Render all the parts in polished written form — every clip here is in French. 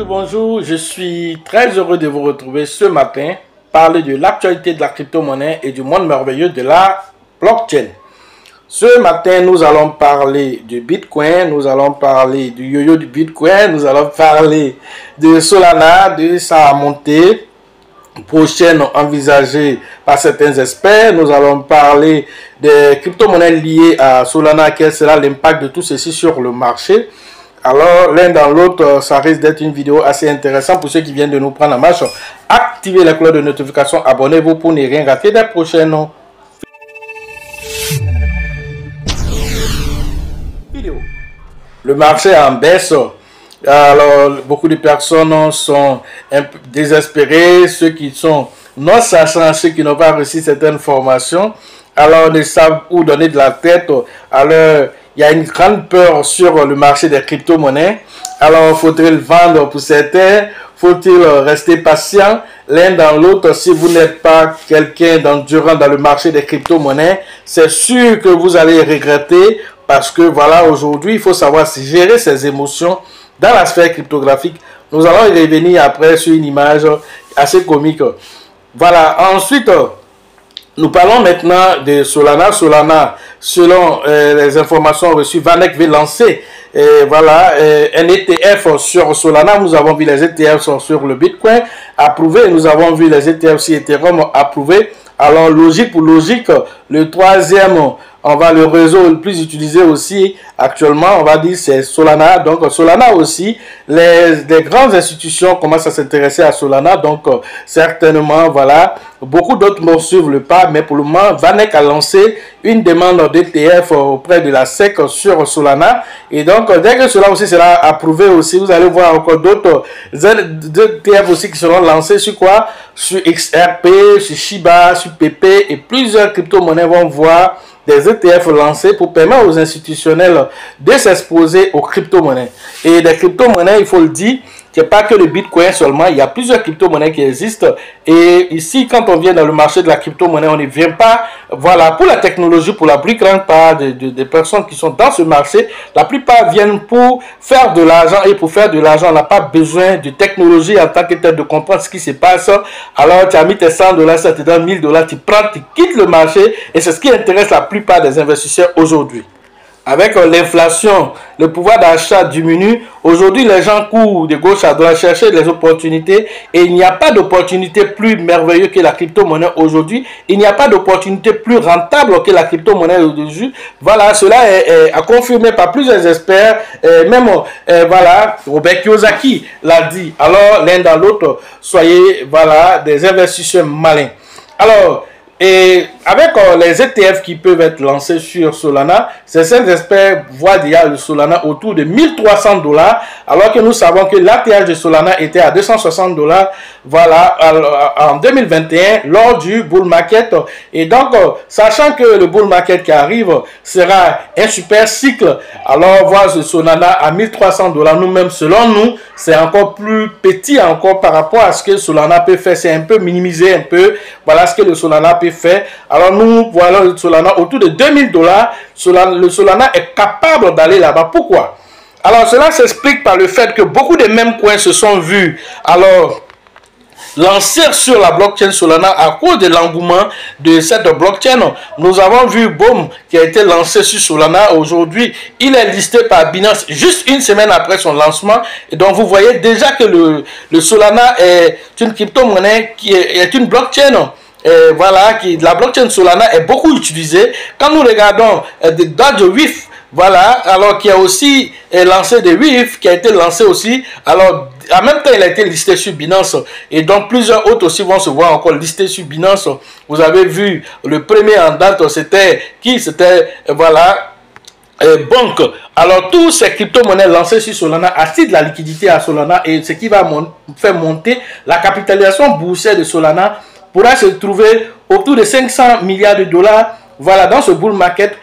Oui, bonjour, je suis très heureux de vous retrouver ce matin, parler de l'actualité de la crypto-monnaie et du monde merveilleux de la blockchain. Ce matin, nous allons parler du Bitcoin, nous allons parler du yo-yo du Bitcoin, nous allons parler de Solana, de sa montée prochaine envisagée par certains experts. Nous allons parler des crypto-monnaies liées à Solana, quel sera l'impact de tout ceci sur le marché. Alors, l'un dans l'autre, ça risque d'être une vidéo assez intéressante pour ceux qui viennent de nous prendre en marche. Activez la cloche de notification, abonnez-vous pour ne rien rater des prochaines vidéos. Le marché est en baisse. Alors, beaucoup de personnes sont un peu désespérées. Ceux qui sont non sachant, ceux qui n'ont pas reçu certaines formations, alors ne savent où donner de la tête. Alors, il y a une grande peur sur le marché des crypto-monnaies. Alors, faut-il vendre pour certains? Faut-il rester patient? L'un dans l'autre, si vous n'êtes pas quelqu'un d'endurant dans le marché des crypto-monnaies, c'est sûr que vous allez regretter parce que voilà, aujourd'hui, il faut savoir gérer ses émotions dans la sphère cryptographique. Nous allons y revenir après sur une image assez comique. Voilà, ensuite, nous parlons maintenant de Solana. Solana, selon les informations reçues, VanEck veut lancer un ETF sur Solana. Nous avons vu les ETF sur le Bitcoin approuvés. Nous avons vu les ETF sur Ethereum approuvés. Alors, logique pour logique, le troisième, le réseau le plus utilisé aussi actuellement, on va dire, c'est Solana. Donc, Solana aussi, les grandes institutions commencent à s'intéresser à Solana. Donc, certainement, voilà, beaucoup d'autres vont suivre le pas. Mais pour le moment, VanEck a lancé une demande d'ETF auprès de la SEC sur Solana. Et donc, dès que cela aussi sera approuvé aussi, vous allez voir encore d'autres ETF aussi qui seront lancés sur quoi? Sur XRP, sur Shiba, sur PP, et plusieurs crypto-monnaies vont voir des ETF lancés pour permettre aux institutionnels de s'exposer aux crypto-monnaies. Et des crypto-monnaies, il faut le dire, qu'il n'y a pas que le Bitcoin seulement, il y a plusieurs crypto-monnaies qui existent. Et ici, quand on vient dans le marché de la crypto-monnaie, on ne vient pas, voilà, pour la technologie, pour la plus grande part des personnes qui sont dans ce marché, la plupart viennent pour faire de l'argent. Et pour faire de l'argent, on n'a pas besoin de technologie en tant que tel, de comprendre ce qui se passe. Alors, tu as mis tes $100, ça te donne $1000, tu prends, tu quittes le marché. Et c'est ce qui intéresse la plupart des investisseurs aujourd'hui. Avec l'inflation, le pouvoir d'achat diminue. Aujourd'hui, les gens courent de gauche à droite chercher des opportunités. Et il n'y a pas d'opportunité plus merveilleuse que la crypto-monnaie aujourd'hui. Il n'y a pas d'opportunité plus rentable que la crypto-monnaie aujourd'hui. Voilà, cela est confirmé par plusieurs experts. Même, voilà, Robert Kiyosaki l'a dit. Alors, l'un dans l'autre, soyez, voilà, des investisseurs malins. Alors, et avec les ETF qui peuvent être lancés sur Solana, certains experts voient déjà le Solana autour de $1300, alors que nous savons que l'ATH de Solana était à $260, voilà, en 2021, lors du bull market. Et donc, sachant que le bull market qui arrive sera un super cycle, alors voir ce Solana à $1300, nous-mêmes, selon nous, c'est encore plus petit encore par rapport à ce que Solana peut faire. C'est un peu minimisé, un peu, voilà ce que le Solana peut faire. Alors nous voilà le Solana autour de $2000. Le Solana est capable d'aller là-bas. Pourquoi? Alors cela s'explique par le fait que beaucoup de mêmes coins se sont vus lancer sur la blockchain Solana à cause de l'engouement de cette blockchain. Nous avons vu BOM qui a été lancé sur Solana. Aujourd'hui, il est listé par Binance juste une semaine après son lancement. Et donc, vous voyez déjà que le Solana est une crypto-monnaie qui est une blockchain. Voilà, la blockchain Solana est beaucoup utilisée. Quand nous regardons Dodge WIF, voilà, alors qui a aussi lancé des WIF, qui a été lancé aussi, alors en même temps il a été listé sur Binance, et donc plusieurs autres aussi vont se voir encore listés sur Binance. Vous avez vu, le premier en date, c'était qui? C'était, voilà, Bonk. Alors tous ces crypto-monnaies lancées sur Solana attirent de la liquidité à Solana, et ce qui va faire monter la capitalisation boursière de Solana pourra se trouver autour de $500 milliards, voilà, dans ce bull market,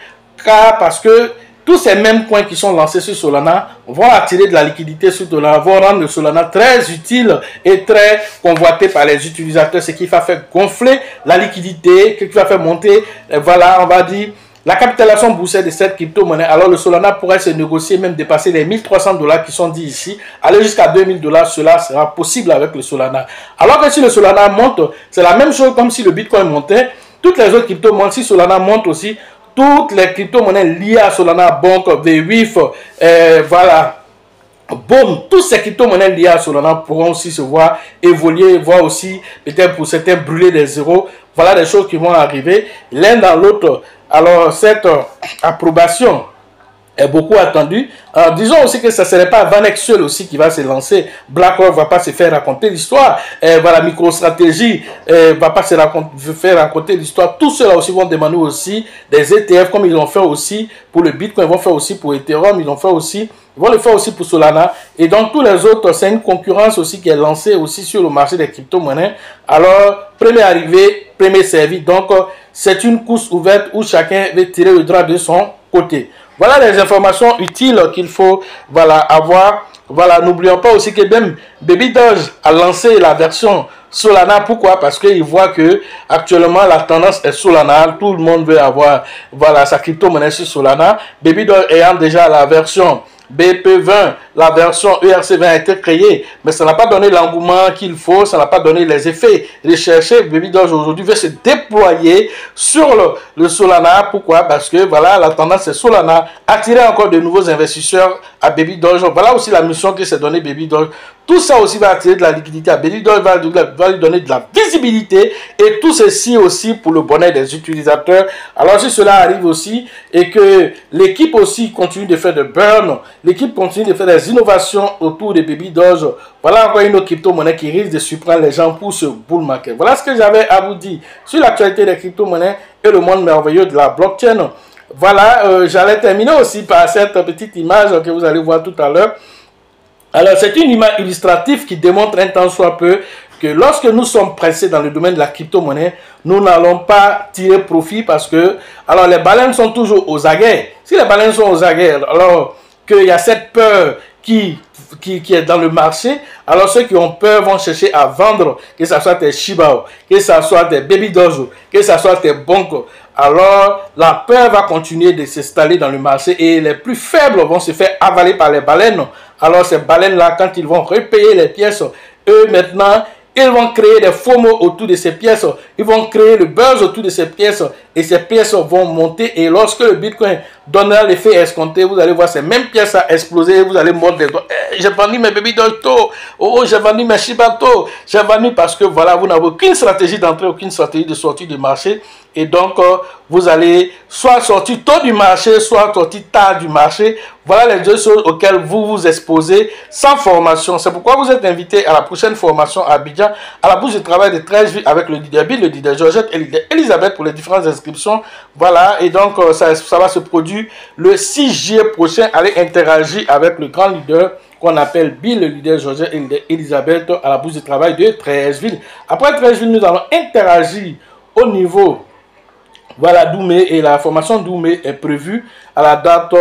car parce que tous ces mêmes coins qui sont lancés sur Solana vont attirer de la liquidité sur Solana, vont rendre le Solana très utile et très convoité par les utilisateurs, ce qui va faire gonfler la liquidité, ce qui va faire monter, voilà, on va dire, la capitalisation boursière de cette crypto-monnaie, alors le Solana pourrait se négocier, même dépasser les $1 300 qui sont dit ici, aller jusqu'à $2000, cela sera possible avec le Solana. Alors que si le Solana monte, c'est la même chose comme si le Bitcoin montait, toutes les autres cryptos montent, si Solana monte aussi, toutes les crypto-monnaies liées à Solana, Bonk, VWIF, voilà, boom, toutes ces crypto-monnaies liées à Solana pourront aussi se voir évoluer, voir aussi, peut-être pour certains, brûler des zéros. Voilà des choses qui vont arriver l'un dans l'autre. Alors, cette approbation est beaucoup attendue. Alors, disons aussi que ça ne serait pas Vaneck seul aussi qui va se lancer. BlackRock ne va pas se faire raconter l'histoire. Voilà, MicroStrategy ne va pas se faire raconter l'histoire. Tous ceux-là aussi vont demander aussi des ETF comme ils l'ont fait aussi pour le Bitcoin, ils vont faire aussi pour Ethereum, ils l'ont fait aussi. Ils vont le faire aussi pour Solana. Et donc, tous les autres, c'est une concurrence aussi qui est lancée aussi sur le marché des crypto-monnaies. Alors, premier arrivé, premier servi. Donc, c'est une course ouverte où chacun veut tirer le drap de son côté. Voilà les informations utiles qu'il faut avoir. Voilà, n'oublions pas aussi que même Baby Doge a lancé la version Solana. Pourquoi? Parce qu'il voit que actuellement la tendance est Solana. Tout le monde veut avoir sa crypto-monnaie sur Solana. Baby Doge ayant déjà la version BP20, la version ERC20 a été créée, mais ça n'a pas donné l'engouement qu'il faut, ça n'a pas donné les effets recherchés. Baby Doge aujourd'hui veut se déployer sur le Solana. Pourquoi? Parce que voilà, la tendance est Solana, attirer encore de nouveaux investisseurs à Baby Doge. Voilà aussi la mission que s'est donnée Baby Doge. Tout ça aussi va attirer de la liquidité à Baby Doge, va lui donner de la visibilité, et tout ceci aussi pour le bonheur des utilisateurs. Alors si cela arrive aussi et que l'équipe aussi continue de faire de burn, l'équipe continue de faire des innovations autour de Baby Doge, voilà encore une autre crypto-monnaie qui risque de surprendre les gens pour ce bull market. Voilà ce que j'avais à vous dire sur l'actualité des crypto-monnaies et le monde merveilleux de la blockchain. Voilà, j'allais terminer aussi par cette petite image que vous allez voir tout à l'heure. Alors, c'est une image illustrative qui démontre un tant soit peu que lorsque nous sommes pressés dans le domaine de la crypto-monnaie, nous n'allons pas tirer profit parce que, alors, les baleines sont toujours aux aguets. Si les baleines sont aux aguets, alors qu'il y a cette peur qui est dans le marché, alors ceux qui ont peur vont chercher à vendre, que ce soit des Shiba, que ce soit des Baby Doge, que ce soit des Bonk. Alors, la peur va continuer de s'installer dans le marché et les plus faibles vont se faire avaler par les baleines. Alors, ces baleines-là, quand ils vont repayer les pièces, eux, maintenant, ils vont créer des faux mots autour de ces pièces. Ils vont créer le buzz autour de ces pièces. Et ces pièces vont monter. Et lorsque le Bitcoin donnera l'effet escompté, vous allez voir ces mêmes pièces à exploser. Vous allez mordre les doigts. J'ai vendu mes Baby Doge tôt. Oh, j'ai vendu mes Shiba tôt. J'ai vendu parce que voilà, vous n'avez aucune stratégie d'entrée, aucune stratégie de sortie du marché. Et donc, vous allez soit sortir tôt du marché, soit sortir tard du marché. Voilà les deux choses auxquelles vous vous exposez sans formation. C'est pourquoi vous êtes invité à la prochaine formation à Abidjan, à la bourse de travail de 13 villes avec le leader Bill, le leader Georgette et le leader Elisabeth pour les différentes inscriptions. Voilà, et donc ça va se produire le 6 juillet prochain. Allez interagir avec le grand leader qu'on appelle Bill, le leader Georgette et le leader Elisabeth à la bourse de travail de 13 villes. Après 13 villes, nous allons interagir au niveau d'Oumé, et la formation d'Oumé est prévue à la date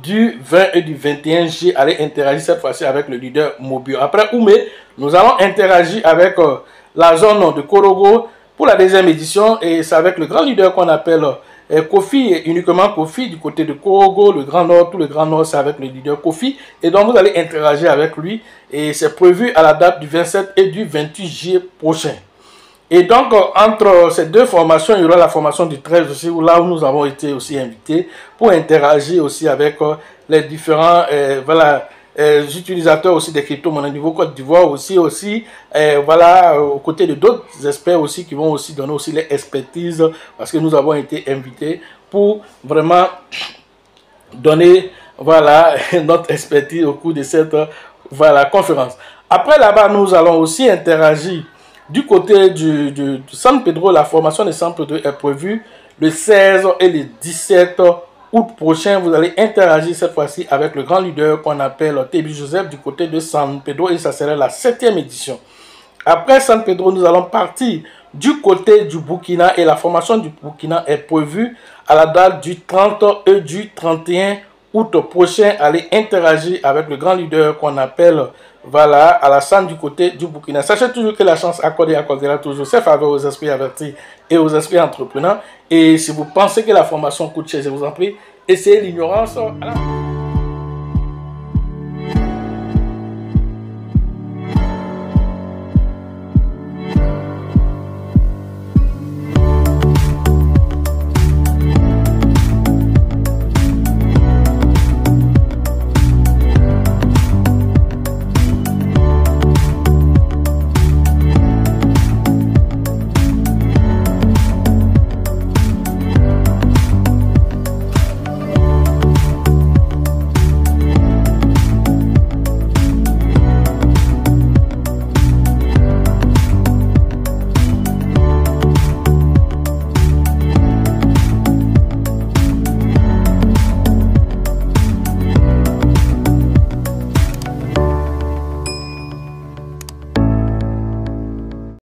du 20 et du 21 juillet. Allez interagir cette fois-ci avec le leader Mobio. Après Oumé, nous allons interagir avec la zone de Korogo pour la deuxième édition, et c'est avec le grand leader qu'on appelle Kofi, et uniquement Kofi du côté de Korogo, le Grand Nord. Tout le Grand Nord, c'est avec le leader Kofi, et donc vous allez interagir avec lui, et c'est prévu à la date du 27 et du 28 juillet prochain. Et donc, entre ces deux formations, il y aura la formation du 13 aussi, là où nous avons été aussi invités pour interagir aussi avec les différents utilisateurs aussi des crypto-monnaies au niveau Côte d'Ivoire aussi, aux côtés de d'autres experts aussi qui vont aussi donner aussi les expertises, parce que nous avons été invités pour vraiment donner notre expertise au cours de cette conférence. Après là-bas, nous allons aussi interagir du côté du San Pedro. La formation de San Pedro est prévue le 16 et le 17 août prochain. Vous allez interagir cette fois-ci avec le grand leader qu'on appelle Tebi Joseph du côté de San Pedro, et ça sera la 7e édition. Après San Pedro, nous allons partir du côté du Burkina, et la formation du Burkina est prévue à la date du 30 et du 31 août prochain. Allez interagir avec le grand leader qu'on appelle Voilà, Alassane du côté du Burkina. Sachez toujours que la chance accordée accordera toujours ses faveurs aux esprits avertis et aux esprits entrepreneurs. Et si vous pensez que la formation coûte cher, je vous en prie, essayez l'ignorance.